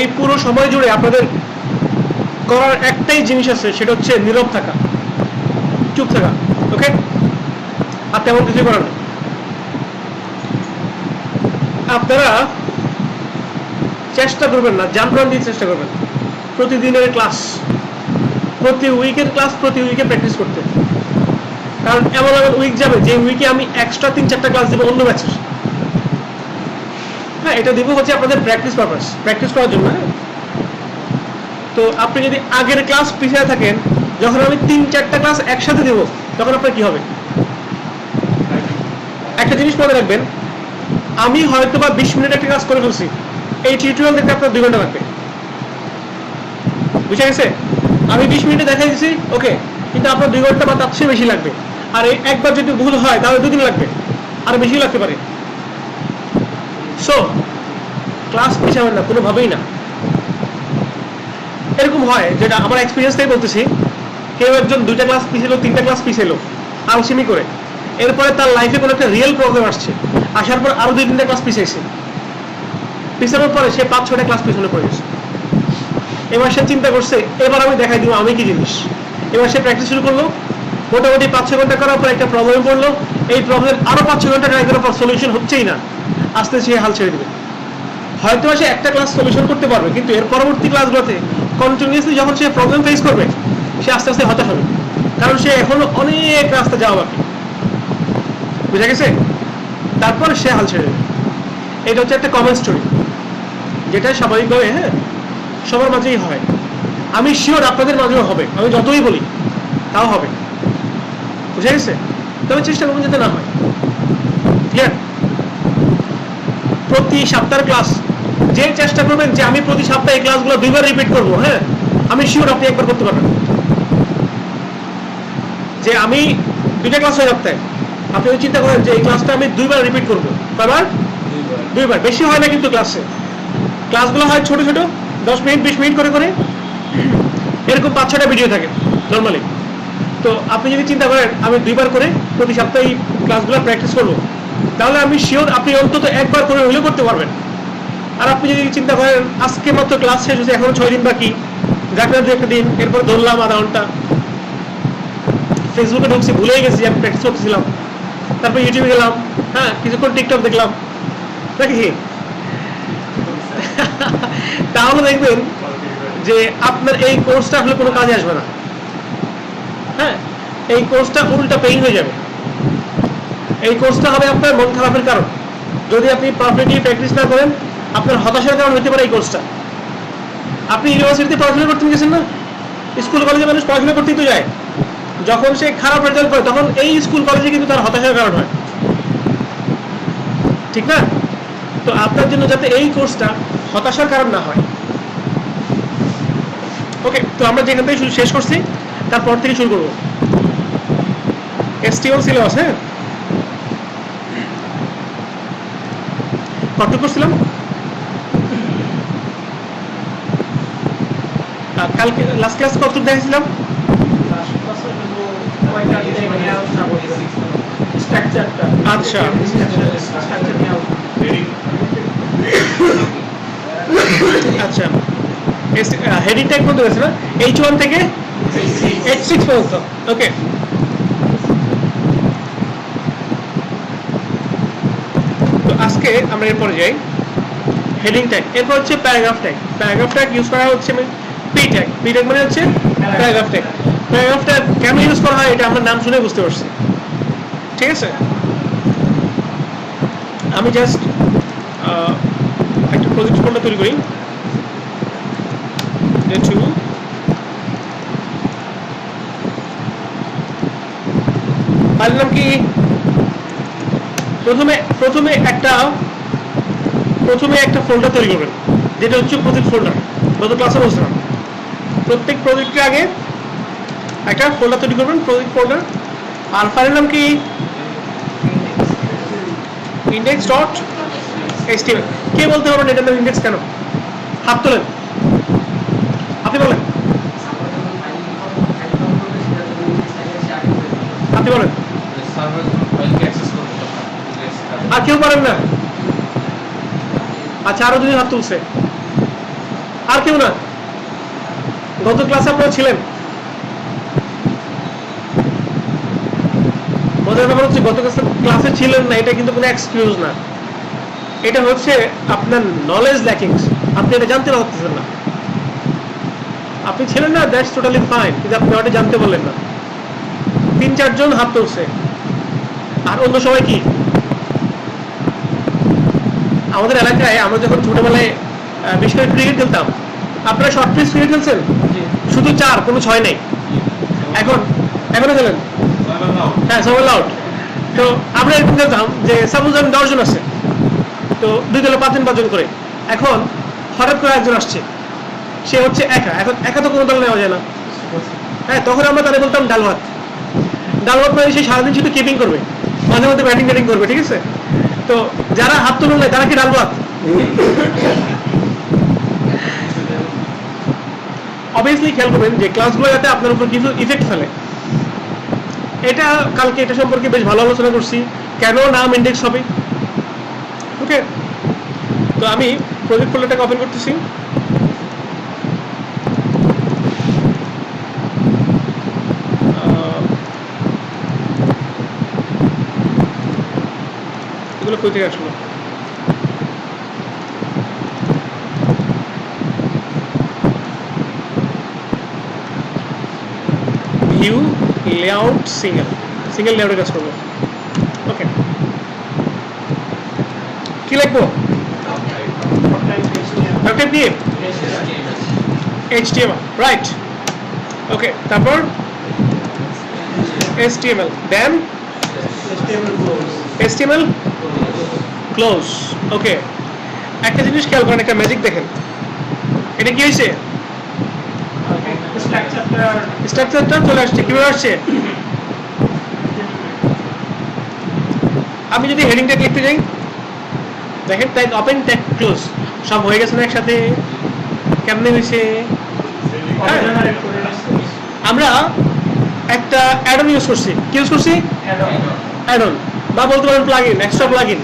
এই পুরো সময় জুড়ে আপনাদের করার একটাই জিনিস আছে, সেটা হচ্ছে নীরব থাকা, চুপ থাকা। ওকে, আর তেমন কিছু করার নেই। আপনারা চেষ্টা করবেন না, জান প্রাণ দিয়ে চেষ্টা করবেন প্রতিদিনের ক্লাস, প্রতি উইকের ক্লাস প্রতি উইকে প্র্যাকটিস করতে। কারণ এমন এমন উইক যাবে যে উইকে আমি এক্সট্রা 3-4টা ক্লাস দেবো অন্য ব্যাচের। হ্যাঁ, এটা দিব হচ্ছে আপনাদের প্র্যাকটিস পারপাস, প্র্যাকটিস করার জন্য। হ্যাঁ, তো আপনি যদি আগের ক্লাস পিছিয়ে থাকেন, যখন আমি 3-4টা ক্লাস একসাথে দেবো তখন আপনার কি হবে? একটা জিনিস মনে রাখবেন, আমি হয়তো বা 20 মিনিট একটা ক্লাস করে ফেলছি, এই টিউটোরিয়াল দেখতে আপনার 2 ঘন্টা লাগবে। বুঝে গেছে? আমি 20 মিনিটে দেখাই দিচ্ছি, ওকে, কিন্তু আপনার 2 ঘন্টা বা তার চেয়ে বেশি লাগবে। আর এই একবার যদি ভুল হয় তাহলে 2 দিন লাগবে, আর বেশি লাগতে পারে। সো ক্লাস পিছাবেন না কোনোভাবেই না। এরকম হয়, যেটা আমার এক্সপিরিয়েন্স থেকে বলতেছি, কেউ একজন 2টা ক্লাস পিছালো, 3টা ক্লাস পিছালো আলসেমি করে, এরপরে তার লাইফে কোনো একটা রিয়েল প্রবলেম আসছে, আসার পর আরো 2-3টা ক্লাস পিছাইছে, পিছানোর পরে সে 5-6টা ক্লাস পিছনে পড়ে গেছে। এবার সে চিন্তা করছে, এবার আমি দেখাই দিব আমি কি জিনিস। এবার সে প্র্যাকটিস শুরু করলো, মোটামুটি 5-6 ঘন্টা করার পর একটা প্রবলেম পড়লো, এই প্রবলেম আরো 5-6 ঘন্টা ট্রাই করার পর সলিউশন হচ্ছেই না, আস্তে সে হাল ছেড়ে দেবে। হয়তো সে একটা ক্লাস সলিউশন করতে পারবে, কিন্তু এর পরবর্তী ক্লাসগুলোতে কন্টিনিউয়াসলি যখন সে প্রবলেম ফেস করবে, সে আস্তে আস্তে হতাশ হবে, কারণ সে এখনো অনেক রাস্তা যাওয়া বাকি। বুঝা গেছে? তারপর সে হাল ছেড়ে দেবে। এটা হচ্ছে একটা কমন স্টোরি, যেটা স্বাভাবিকভাবে, হ্যাঁ, সবার মাঝেই হয়। আমি শিওর আপনাদের মাঝেও হবে, আমি যতই বলি তাও হবে। বুঝা গেছে? তবে চেষ্টা করুন যাতে না হয়। ক্লিয়ার? প্রতি সপ্তাহের ক্লাস যে চেষ্টা করবেন যে আমি প্রতি সপ্তাহে এই ক্লাসগুলো 2বার রিপিট করবো, হ্যাঁ, আমি শিওর আপনি একবার করতে পারবেন। যে আমি 2টা ক্লাস হয় সপ্তাহে, আপনি যদি চিন্তা করেন যে এই ক্লাসটা আমি 2বার রিপিট করবো, কয়বার? 2বার। বেশি হয় না কিন্তু ক্লাসগুলো হয় ছোট ছোট, 10 মিনিট 20 মিনিট করে করে, এরকম 5-6টা ভিডিও থাকে নর্মালি। তো আপনি যদি চিন্তা করেন আমি 2বার করে প্রতি সপ্তাহে ক্লাসগুলো প্র্যাকটিস করবো, তাহলে আমি শিওর আপনি অন্তত একবার করে হলেও করতে পারবেন। আর আপনি যদি চিন্তা করেন আজকে মাত্র ক্লাস শেষ হচ্ছে, এখনো 6 দিন বাকি, যাকে 2-1 দিন, এরপর ধরলাম আধা ঘন্টা, ফেসবুকে ঢুকছি, ভুলেই গেছি আমি প্র্যাকটিস করতেছিলাম, তারপর ইউটিউবে গেলাম, হ্যাঁ, কিছুক্ষণ টিকটক দেখলাম, নাকি? তাহলে দেখবেন যে আপনার এই কোর্সটা আসলে কোনো কাজে আসবে না। হ্যাঁ, এই কোর্সটা উল্টা পেইন হয়ে যাবে। এই কোর্সটা হবে আপনার মন খারাপের কারণ। যদি আপনি পারফেক্টলি প্র্যাকটিস না করেন, আপনার হতাশার কারণ হতে পারে এই কোর্সটা। আপনি ইউনিভার্সিটিতে পড়াশোনা করতে গেছেন না, স্কুল কলেজে মানুষ পড়াশোনা করতেই তো যায়, যখন সে খারাপ রেজাল্ট করে তখন এই স্কুল কলেজে কিন্তু তার হতাশার কারণ হয়, ঠিক না? তো আপনার জন্য যাতে এই কোর্সটা হতাশার কারণ না হয়। ওকে, তো আমরা যেখান থেকে শেষ করছি তারপর থেকে শুরু করবো এসটিওর সিলেবাস। হ্যাঁ, কত করছিলাম কালকে? লাস্ট ক্লাস কত দেখেছিলাম? আচ্ছা, আচ্ছা, হেডিং ট্যাগ কত হয়েছে না? H1 থেকে H6 পর্যন্ত। ওকে, তো আজকে আমরা এরপরে যাই হেডিং ট্যাগ, এরপর হচ্ছে paragraph tag. Paragraph tag use করা হচ্ছে পি ট্যাগ। পি ট্যাগ মানে হচ্ছে প্যারাগ্রাফ ট্যাগ। প্যারাগ্রাফ ট্যাগ কেন ইউজ করা হয় এটা আমরা নাম শুনে বুঝতে পারছি, ঠিক আছে? আমি জাস্ট একটা প্রজেক্ট ফোল্ডার তৈরি করি, পারলাম কি প্রথমে একটা ফোল্ডার তৈরি করবেন, যেটা হচ্ছে প্রজেক্ট ফোল্ডার। গত ক্লাসে বলছিলাম প্রত্যেক প্রজেক্টের আগে একটা ফোল্ডার তৈরি করবেন, প্রজেক্ট ফোল্ডার। আর ফাইলের নাম কি? index.html। কে বলতে পারবেন এটার নাম ইন্ডেক্স কেন? হাত তোলেন, আপনি বলেন, আপনি বলেন। আর কেউ পারেন না? আচ্ছা, আরো দুজন হাত তুলছে। আর কেউ না। গত ক্লাসে আপনারা ছিলেন। মজার ব্যাপার হচ্ছে গত ক্লাসে ছিলেন না, এটা কিন্তু কোনো এক্সকিউজ না। এটা হচ্ছে আপনার নলেজ ল্যাকিংস, আপনি এটা জানতে পারতেছেন না। আপনি ছিলেন না, দ্যাটস টোটালি ফাইন, কিন্তু আপনি ওটা জানতে বললেন না। 3-4 জন হাত তুলছে, আর অন্য সবাই কি? আমাদের এলাকায় আমরা যখন ছোটবেলায় বিশেষ করে ক্রিকেট খেলতাম, আপনারা শর্ট পিচ ক্রিকেট খেলছেন? শুধু 4, কোনো 6 নেই। এখনো খেলেন? হ্যাঁ, সবাই আউট। তো আমরা এরকম খেলতাম যে সাপোজ 10 জন আছে, তো 2 দলে 5 জন 5 জন করে। এখন হঠাৎ করে একজন আসছে, সে হচ্ছে একা। এখন একা তো কোনো দল নেওয়া যায় না। হ্যাঁ, তখন আমরা তাদের বলতাম ডাল ভাত। ডাল ভাত মানে সে সারাদিন শুধু কিপিং করবে, মাঝে মধ্যে ব্যাটিং করবে, ঠিক আছে? তো যারা হাত তুলুন না, তারা কি ডাল ভাত? অবভিয়াসলি খেয়াল করবেন যে ক্লাসগুলো যাতে আপনার উপর কিছু ইফেক্ট ফেলে। এটা কালকে এটা সম্পর্কে বেশ ভালো আলোচনা করছি, কেন নাম ইন্ডেক্স হবে। ওকে, তো আমি প্রজেক্ট ফোল্ডারটাকে ওপেন করতেছি। এগুলো কই থেকে আসলো? ভিউ লেআউট সিঙ্গেল লেআউটে কাজ করবো। ওকে, কি লিখবো? ডক্টর দিয়ে HTML, রাইট। ওকে, তারপর HTML, দেন HTML ক্লোজ। ওকে, একটা জিনিস খেয়াল করেন, একটা ম্যাজিক দেখেন। এটা কি হয়েছে? স্ট্রাকচারটা চলে আসছে। কিভাবে আসছে? আমি যদি হেডিং ট্যাগ লিখতে যাই, দেখেন ট্যাগ ওপেন, ট্যাগ ক্লোজ, সব হয়ে গেছে না একসাথে? কেমনে হয়েছে? আমরা একটা অ্যাডন ইউজ করছি। কি ইউজ করছি? অ্যাডন, বা বলতে পারেন প্লাগইন, এক্সট্রা প্লাগইন।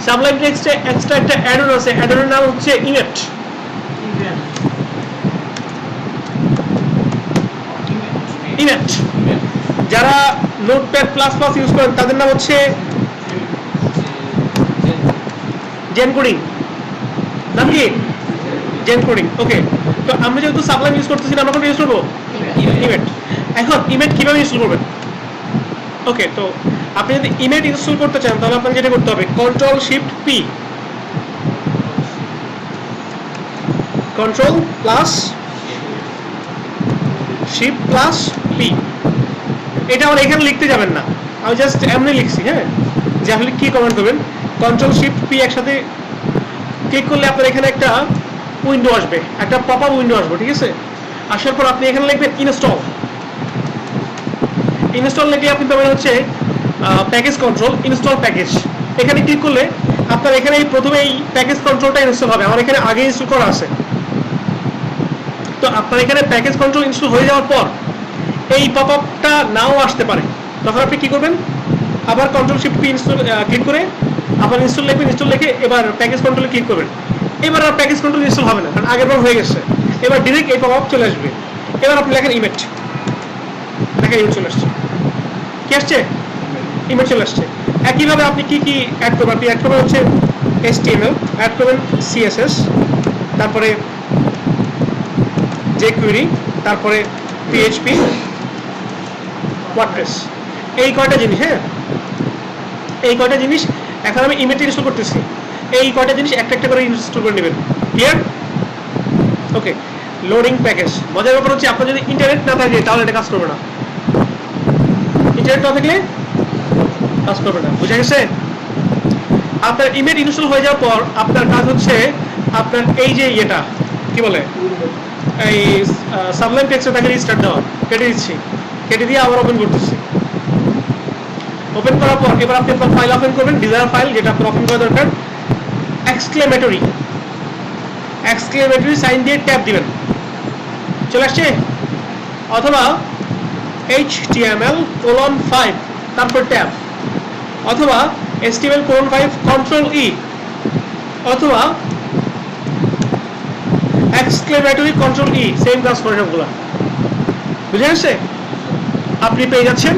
সাবলাইম টেক্সটে এক্সট্রা একটা অ্যাডন আছে, অ্যাডনের নাম হচ্ছে ইমেট। ইমেট। যারা নোটপ্যাড প্লাস প্লাস ইউজ করেন তাদের নাম হচ্ছে জেনকোডিং। নাম কি? জেনকোডিং। ওকে, তো আমরা যেহেতু সাবলাইম ইউজ করতেছি না, আমরা কোনটা ইউজ করবো? ইমেট। এখন ইমেট কিভাবে ইনস্টল করবেন? ওকে, তো আপনি যদি ইমেট ইনস্টল করতে চান তাহলে আপনাকে যেটা করতে হবে, Ctrl+Shift+P, Ctrl+Shift+P। এটা আমার এখানে লিখতে যাবেন না, আমি জাস্ট এমনি লিখছি। হ্যাঁ, যে আপনি কি কমান্ড করবেন, Ctrl+Shift+P একসাথে ক্লিক করলে আপনার এখানে একটা উইন্ডো আসবে, একটা পপ আপ উইন্ডো আসবে, ঠিক আছে? আসার পর আপনি এখানে লিখবেন ইনস্টল। ইনস্টল লিখলে আপনি পাবেন হচ্ছে প্যাকেজ কন্ট্রোল, ইনস্টল প্যাকেজ। এখানে ক্লিক করলে আপনার এখানে প্রথমে এই প্যাকেজ কন্ট্রোলটা ইনস্টল হবে। আমার এখানে আগে ইনস্টল করা আছে। তো আপনার এখানে প্যাকেজ কন্ট্রোল ইনস্টল হয়ে যাওয়ার পর এই পপ আপটা নাও আসতে পারে, তখন আপনি কি করবেন, আবার Ctrl+Shift+P ইনস্টল ক্লিক করে আবার ইনস্টল লিখবেন। ইনস্টল লিখে এবার প্যাকেজ কন্ট্রোলে ক্লিক করবেন। এবার আর প্যাকেজ কন্ট্রোল ইনস্টল হবে না, কারণ আগের বার হয়ে গেছে। এবার ডিরেক্ট এই পপ আপ চলে আসবে। এবার আপনি লেখেন ইমেট, দেখেন ইমেট চলে আসছে। কি আসছে? ইমেট চলে আসছে। একইভাবে আপনি কি কি অ্যাড করবেন? আপনি অ্যাড করবেন হচ্ছে HTML, অ্যাড করবেন CSS, তারপরে jQuery, তারপরে PHP, ওয়ার্ডপ্রেস। এই কয়টা জিনিস। হ্যাঁ, এই কয়টা জিনিস এখন আমি ইমেট ইনস্টল করতেছি। এই কয়টা জিনিস একটা একটা করে ইনস্টল করে নেবেন। ক্লিয়ার? ওকে, লোডিং প্যাকেজ। মজার ব্যাপার হচ্ছে আপনার যদি ইন্টারনেট না থাকে তাহলে এটা কাজ করবে না। ইন্টারনেট না থাকলে কাজ করবে না, বুঝা গেছে? আপনার ইমেজ ইনস্টল হয়ে যাওয়ার পর আপনার কাজ হচ্ছে আপনার এই যে ইয়েটা কি বলে, এই সাবলাইম টেক্সটটাকে রিস্টার্ট দেওয়া। কেটে দিচ্ছি, কেটে দিয়ে আবার ওপেন করতেছি। ওপেন করার পর এবার আপনি আপনার ফাইল ওপেন করবেন, ডিজায়ার ফাইল যেটা আপনার ওপেন করা দরকার। এক্সক্লেমেটরি সাইন দিয়ে ট্যাব দিবেন, চলে আসছে। অথবা HTML:5 তারপর ট্যাব, অথবা HTML:5 Ctrl+E, অথবা এক্সক্লেমেটরি কন্ট্রোল ই সেম কাজ করে সবগুলো বুঝে আসছে আপনি পেয়ে যাচ্ছেন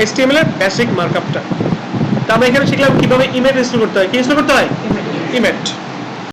HTML এর বেসিক মার্কআপটা তা আমরা এখানে শিখলাম কিভাবে ইমেজ ইনস্টল করতে হয় কি ইনস্টল করতে হয় ইমেজ